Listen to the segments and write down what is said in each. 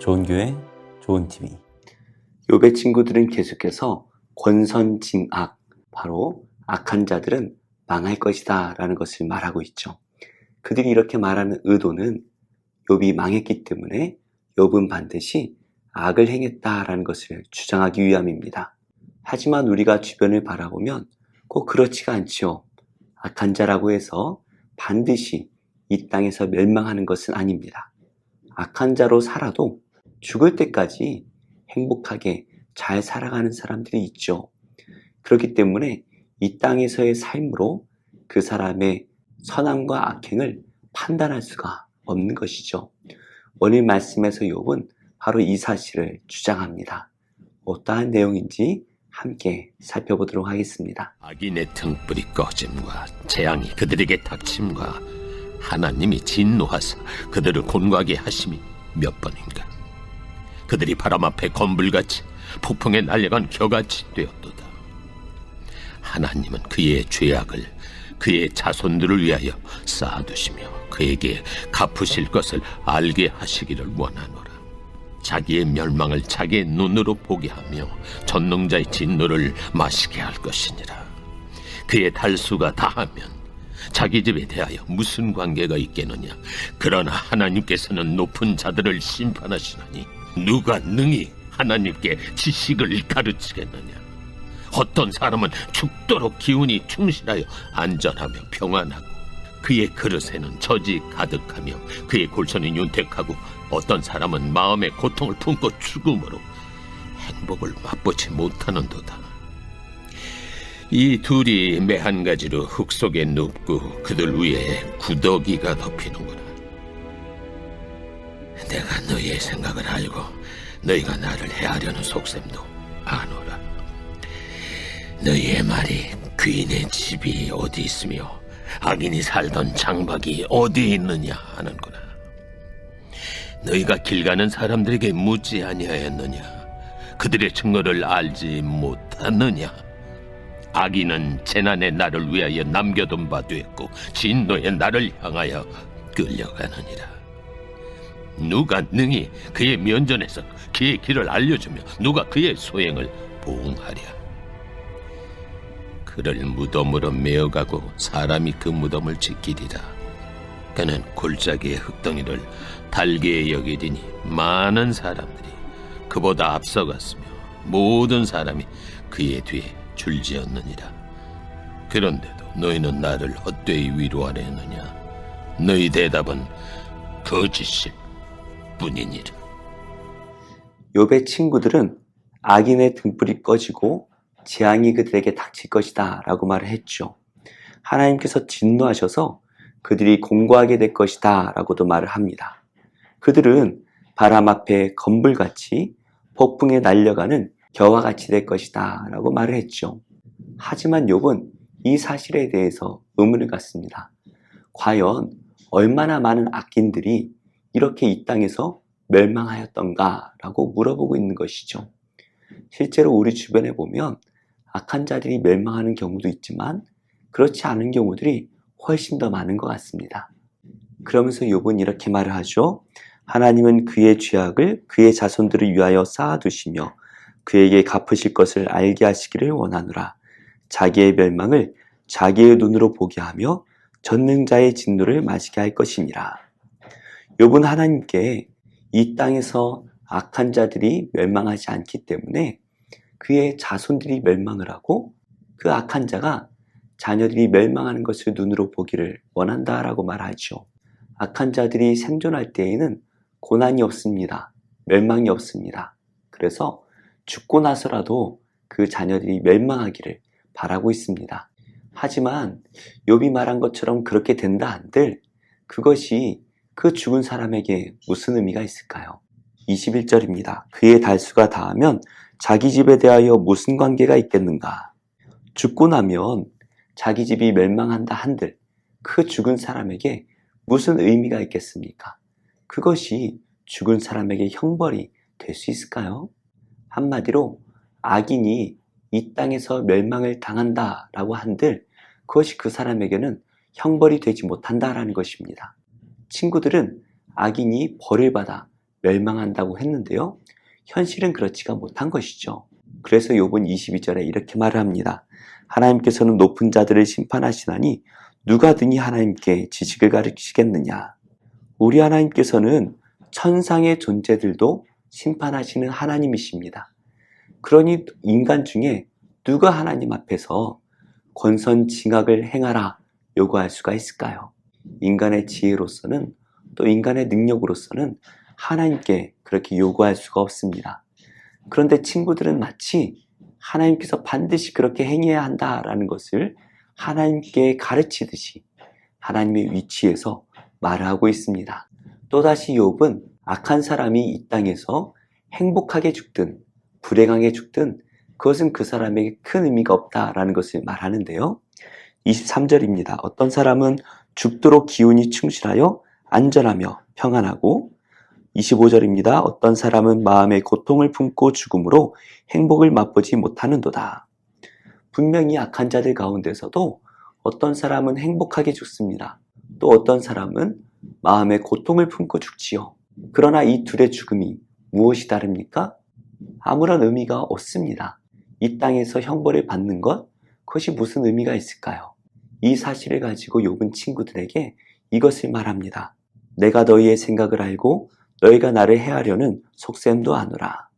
좋은 교회, 좋은 TV. 욥의 친구들은 계속해서 권선징악, 바로 악한 자들은 망할 것이다 라는 것을 말하고 있죠. 그들이 이렇게 말하는 의도는 욥이 망했기 때문에 욥은 반드시 악을 행했다라는 것을 주장하기 위함입니다. 하지만 우리가 주변을 바라보면 꼭 그렇지가 않지요. 악한 자라고 해서 반드시 이 땅에서 멸망하는 것은 아닙니다. 악한 자로 살아도 죽을 때까지 행복하게 잘 살아가는 사람들이 있죠. 그렇기 때문에 이 땅에서의 삶으로 그 사람의 선함과 악행을 판단할 수가 없는 것이죠. 오늘 말씀에서 욥은 바로 이 사실을 주장합니다. 어떠한 내용인지 함께 살펴보도록 하겠습니다. 악인의 등불이 꺼짐과 재앙이 그들에게 닥침과 하나님이 진노하사 그들을 곤고하게 하심이 몇 번인가. 그들이 바람 앞에 건불같이 폭풍에 날려간 겨같이 되었도다. 하나님은 그의 죄악을 그의 자손들을 위하여 쌓아두시며 그에게 갚으실 것을 알게 하시기를 원하노라. 자기의 멸망을 자기의 눈으로 보게 하며 전능자의 진노를 마시게 할 것이니라. 그의 달수가 다하면 자기 집에 대하여 무슨 관계가 있겠느냐. 그러나 하나님께서는 높은 자들을 심판하시나니 누가 능히 하나님께 지식을 가르치겠느냐. 어떤 사람은 죽도록 기운이 충실하여 안전하며 평안하고 그의 그릇에는 젖이 가득하며 그의 골선이 윤택하고 어떤 사람은 마음의 고통을 품고 죽음으로 행복을 맛보지 못하는도다. 이 둘이 매 한 가지로 흙 속에 눕고 그들 위에 구더기가 덮이는구나. 내가 너희의 생각을 알고 너희가 나를 해하려는 속셈도 아노라. 너희의 말이 귀인의 집이 어디 있으며 악인이 살던 장막이 어디 있느냐 하는구나. 너희가 길 가는 사람들에게 묻지 아니하였느냐. 그들의 증거를 알지 못하느냐. 악인은 재난의 날을 위하여 남겨둔 바 되었고 진노의 날을 향하여 끌려가느니라. 누가 능히 그의 면전에서 그의 길을 알려주며 누가 그의 소행을 보응하랴. 그를 무덤으로 메어가고 사람이 그 무덤을 지키리라. 그는 골짜기의 흙덩이를 달게 여기리니 많은 사람들이 그보다 앞서갔으며 모든 사람이 그의 뒤에 줄지었느니라. 그런데도 너희는 나를 헛되이 위로하려 했느냐. 너희 대답은 거짓일 뿐이니라. 욥의 친구들은 악인의 등불이 꺼지고 재앙이 그들에게 닥칠 것이다 라고 말을 했죠. 하나님께서 진노하셔서 그들이 공고하게 될 것이다 라고도 말을 합니다. 그들은 바람 앞에 건불같이 폭풍에 날려가는 겨와 같이 될 것이다 라고 말을 했죠. 하지만 욥은 이 사실에 대해서 의문을 갖습니다. 과연 얼마나 많은 악인들이 이렇게 이 땅에서 멸망하였던가 라고 물어보고 있는 것이죠. 실제로 우리 주변에 보면 악한 자들이 멸망하는 경우도 있지만 그렇지 않은 경우들이 훨씬 더 많은 것 같습니다. 그러면서 욥은 이렇게 말을 하죠. 하나님은 그의 죄악을 그의 자손들을 위하여 쌓아두시며 그에게 갚으실 것을 알게 하시기를 원하노라. 자기의 멸망을 자기의 눈으로 보게 하며 전능자의 진노를 마시게 할 것이니라. 욥은 하나님께 이 땅에서 악한 자들이 멸망하지 않기 때문에 그의 자손들이 멸망을 하고 그 악한 자가 자녀들이 멸망하는 것을 눈으로 보기를 원한다라고 말하죠. 악한 자들이 생존할 때에는 고난이 없습니다. 멸망이 없습니다. 그래서 죽고 나서라도 그 자녀들이 멸망하기를 바라고 있습니다. 하지만 욥이 말한 것처럼 그렇게 된다 한들 그것이 그 죽은 사람에게 무슨 의미가 있을까요? 21절입니다. 그의 달수가 다하면 자기 집에 대하여 무슨 관계가 있겠는가? 죽고 나면 자기 집이 멸망한다 한들 그 죽은 사람에게 무슨 의미가 있겠습니까? 그것이 죽은 사람에게 형벌이 될 수 있을까요? 한마디로 악인이 이 땅에서 멸망을 당한다라고 한들 그것이 그 사람에게는 형벌이 되지 못한다라는 것입니다. 친구들은 악인이 벌을 받아 멸망한다고 했는데요. 현실은 그렇지가 못한 것이죠. 그래서 욥은 22절에 이렇게 말을 합니다. 하나님께서는 높은 자들을 심판하시나니 누가 등이 하나님께 지식을 가르치겠느냐. 우리 하나님께서는 천상의 존재들도 심판하시는 하나님이십니다. 그러니 인간 중에 누가 하나님 앞에서 권선징악을 행하라 요구할 수가 있을까요? 인간의 지혜로서는 또 인간의 능력으로서는 하나님께 그렇게 요구할 수가 없습니다. 그런데 친구들은 마치 하나님께서 반드시 그렇게 행해야 한다라는 것을 하나님께 가르치듯이 하나님의 위치에서 말을 하고 있습니다. 또다시 욥은 악한 사람이 이 땅에서 행복하게 죽든 불행하게 죽든 그것은 그 사람에게 큰 의미가 없다라는 것을 말하는데요. 23절입니다. 어떤 사람은 죽도록 기운이 충실하여 안전하며 평안하고 25절입니다. 어떤 사람은 마음에 고통을 품고 죽음으로 행복을 맛보지 못하는도다. 분명히 악한 자들 가운데서도 어떤 사람은 행복하게 죽습니다. 또 어떤 사람은 마음에 고통을 품고 죽지요. 그러나 이 둘의 죽음이 무엇이 다릅니까? 아무런 의미가 없습니다. 이 땅에서 형벌을 받는 것, 그것이 무슨 의미가 있을까요? 이 사실을 가지고 욥은 친구들에게 이것을 말합니다. 내가 너희의 생각을 알고 너희가 나를 해하려는 속셈도 아노라.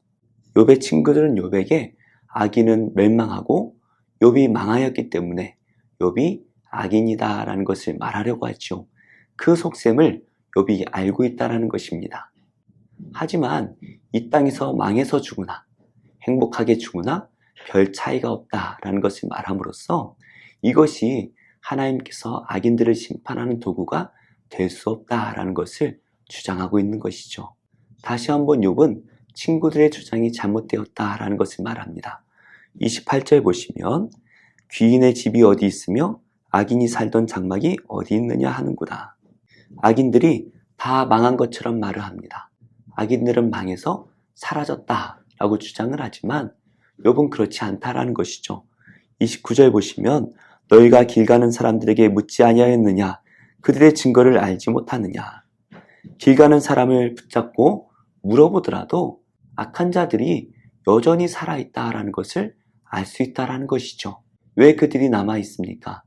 욥의 친구들은 욥에게 악인은 멸망하고 욥이 망하였기 때문에 욥이 악인이다라는 것을 말하려고 하죠. 그 속셈을 욥이 알고 있다라는 것입니다. 하지만 이 땅에서 망해서 죽으나 행복하게 죽으나 별 차이가 없다라는 것을 말함으로써 이것이 하나님께서 악인들을 심판하는 도구가 될 수 없다라는 것을 주장하고 있는 것이죠. 다시 한번 욥은 친구들의 주장이 잘못되었다라는 것을 말합니다. 28절 보시면 귀인의 집이 어디 있으며 악인이 살던 장막이 어디 있느냐 하는구나. 악인들이 다 망한 것처럼 말을 합니다. 악인들은 망해서 사라졌다라고 주장을 하지만 욥은 그렇지 않다라는 것이죠. 29절 보시면 너희가 길 가는 사람들에게 묻지 아니하였느냐? 그들의 증거를 알지 못하느냐? 길 가는 사람을 붙잡고 물어보더라도 악한 자들이 여전히 살아있다라는 것을 알 수 있다라는 것이죠. 왜 그들이 남아있습니까?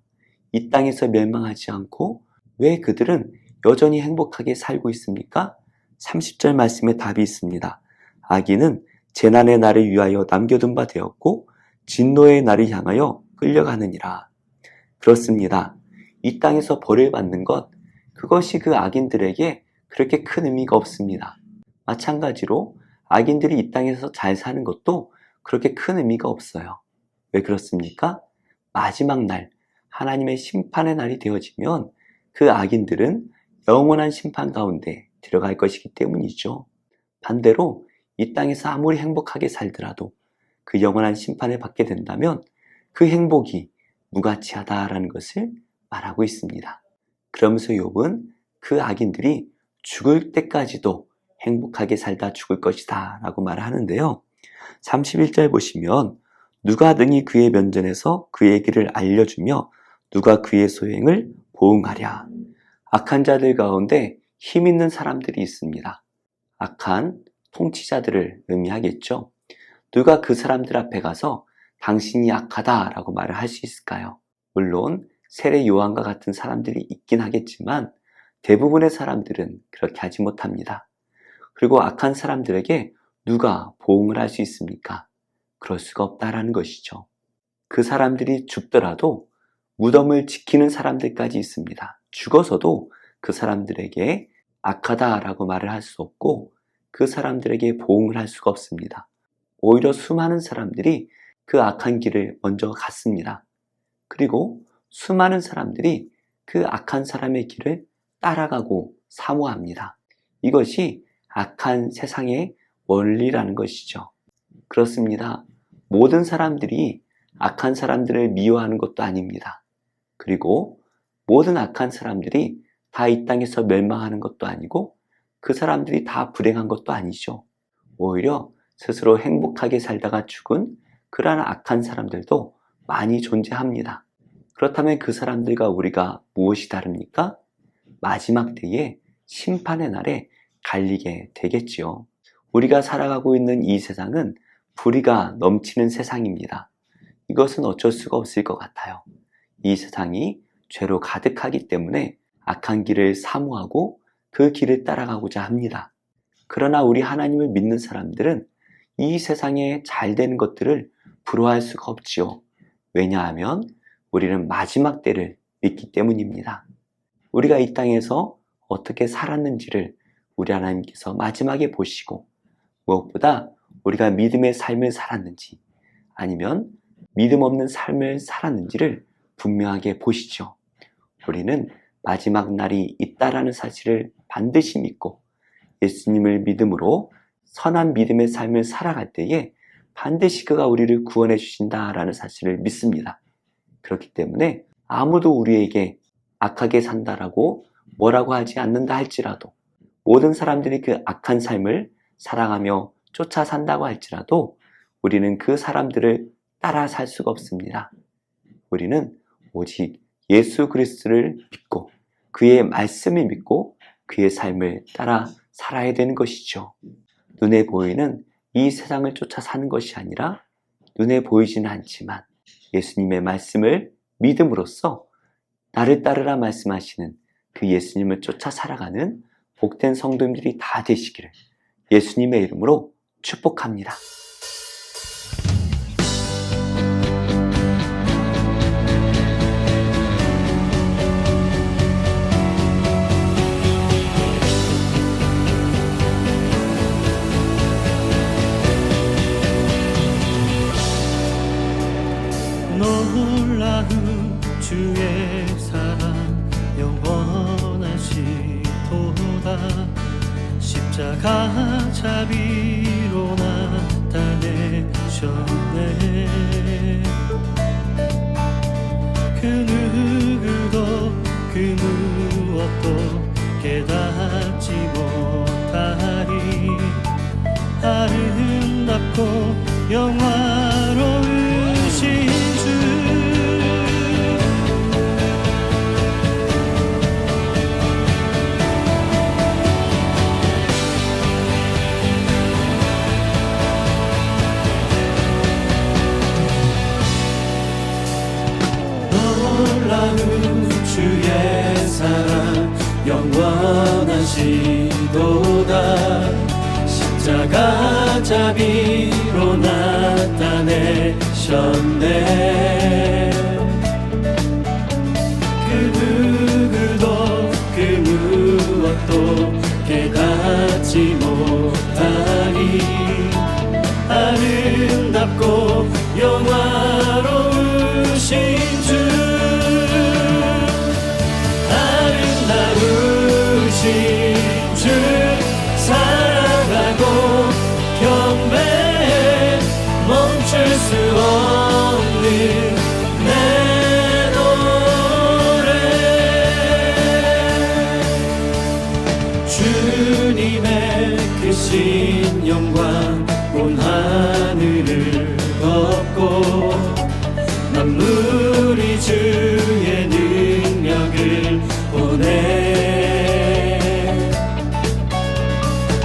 이 땅에서 멸망하지 않고 왜 그들은 여전히 행복하게 살고 있습니까? 30절 말씀에 답이 있습니다. 악인은 재난의 날을 위하여 남겨둔 바 되었고 진노의 날을 향하여 끌려가느니라. 그렇습니다. 이 땅에서 벌을 받는 것, 그것이 그 악인들에게 그렇게 큰 의미가 없습니다. 마찬가지로 악인들이 이 땅에서 잘 사는 것도 그렇게 큰 의미가 없어요. 왜 그렇습니까? 마지막 날, 하나님의 심판의 날이 되어지면 그 악인들은 영원한 심판 가운데 들어갈 것이기 때문이죠. 반대로 이 땅에서 아무리 행복하게 살더라도 그 영원한 심판을 받게 된다면 그 행복이 무가치하다라는 것을 말하고 있습니다. 그러면서 욥은 그 악인들이 죽을 때까지도 행복하게 살다 죽을 것이다 라고 말하는데요. 31절 보시면 누가 등이 그의 면전에서 그의 길을 알려주며 누가 그의 소행을 보응하랴. 악한 자들 가운데 힘 있는 사람들이 있습니다. 악한 통치자들을 의미하겠죠. 누가 그 사람들 앞에 가서 당신이 악하다라고 말을 할 수 있을까요? 물론 세례 요한과 같은 사람들이 있긴 하겠지만 대부분의 사람들은 그렇게 하지 못합니다. 그리고 악한 사람들에게 누가 보응을 할 수 있습니까? 그럴 수가 없다라는 것이죠. 그 사람들이 죽더라도 무덤을 지키는 사람들까지 있습니다. 죽어서도 그 사람들에게 악하다라고 말을 할 수 없고 그 사람들에게 보응을 할 수가 없습니다. 오히려 수많은 사람들이 그 악한 길을 먼저 갔습니다. 그리고 수많은 사람들이 그 악한 사람의 길을 따라가고 사모합니다. 이것이 악한 세상의 원리라는 것이죠. 그렇습니다. 모든 사람들이 악한 사람들을 미워하는 것도 아닙니다. 그리고 모든 악한 사람들이 다 이 땅에서 멸망하는 것도 아니고 그 사람들이 다 불행한 것도 아니죠. 오히려 스스로 행복하게 살다가 죽은 그러한 악한 사람들도 많이 존재합니다. 그렇다면 그 사람들과 우리가 무엇이 다릅니까? 마지막 때에 심판의 날에 갈리게 되겠지요. 우리가 살아가고 있는 이 세상은 불의가 넘치는 세상입니다. 이것은 어쩔 수가 없을 것 같아요. 이 세상이 죄로 가득하기 때문에 악한 길을 사모하고 그 길을 따라가고자 합니다. 그러나 우리 하나님을 믿는 사람들은 이 세상에 잘 되는 것들을 부러워할 수가 없지요. 왜냐하면 우리는 마지막 때를 믿기 때문입니다. 우리가 이 땅에서 어떻게 살았는지를 우리 하나님께서 마지막에 보시고, 무엇보다 우리가 믿음의 삶을 살았는지 아니면 믿음 없는 삶을 살았는지를 분명하게 보시죠. 우리는 마지막 날이 있다라는 사실을 반드시 믿고 예수님을 믿음으로 선한 믿음의 삶을 살아갈 때에 반드시 그가 우리를 구원해 주신다라는 사실을 믿습니다. 그렇기 때문에 아무도 우리에게 악하게 산다라고 뭐라고 하지 않는다 할지라도, 모든 사람들이 그 악한 삶을 살아가며 쫓아 산다고 할지라도 우리는 그 사람들을 따라 살 수가 없습니다. 우리는 오직 예수 그리스도를 믿고 그의 말씀을 믿고 그의 삶을 따라 살아야 되는 것이죠. 눈에 보이는 이 세상을 쫓아 사는 것이 아니라 눈에 보이지는 않지만 예수님의 말씀을 믿음으로써 나를 따르라 말씀하시는 그 예수님을 쫓아 살아가는 복된 성도님들이 다 되시기를 예수님의 이름으로 축복합니다. 놀라운 주의 사랑 영원하시도다. 십자가 자비로 나타내셨네. 그 누구도 그 무엇도 깨닫지 못하리. 아름답고 영화로우신 놀라운 주의 사랑 영원하시도다. 십자가 자비로 나타내셨네. 그 누구도 그 무엇도 깨닫지 못하니 아름답고 영화로우신 주, 아름다우신 주 사랑하고 경배해. 멈출 수 없는 내 노래. 주님의 크신 영광 온 하늘을 덮고 만물이 주의 능력을 보내.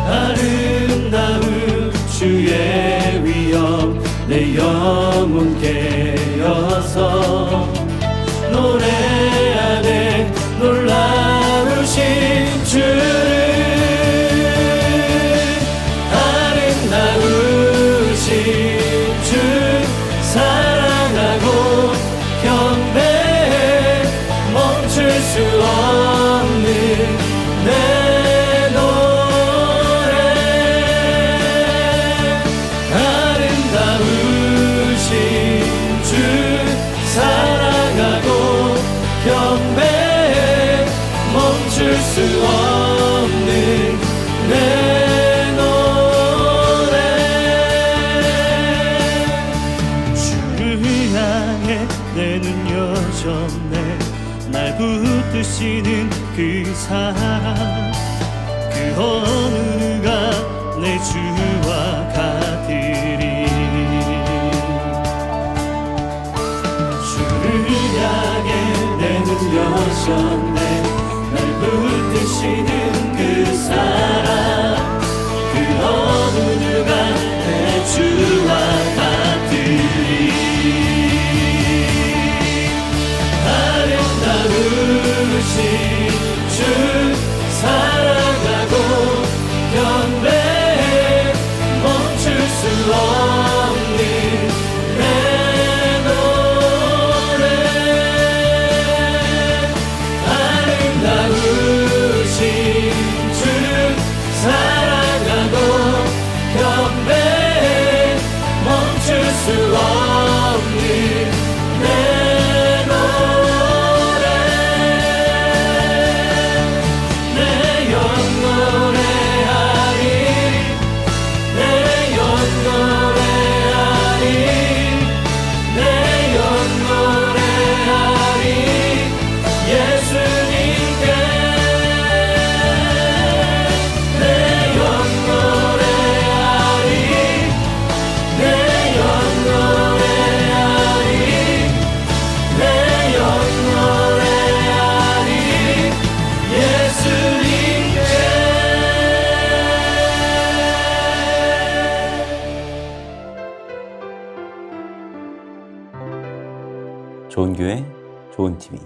아름다운 주의 위엄 내 영혼 깨어서 노래하네. 놀라우신 주를, 아름다우신 주 사랑하고 경배해. 멈출 수 없는 내 노래. 아름다우신 주 사랑하고 경배해. 멈출 수 없는 내 노래. 주를 향해 내 눈 여셨네. 날 붙드시는 그 사랑, 그 어느 누가 내 주와 같으리. 주를 향해 내 눈 여셨네. 날 붙드시는 그 사랑, 좋은 교회, 좋은 TV.